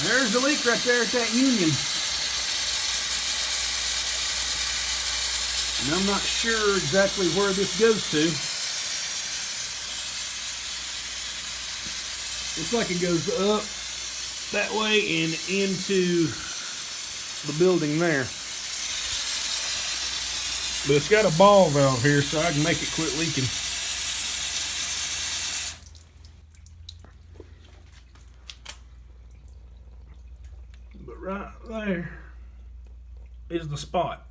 There's the leak right there at that union. And I'm not sure exactly where this goes to. Looks like it goes up that way and into the building there. But it's got a ball valve here, so I can make it quit leaking. But right there is the spot.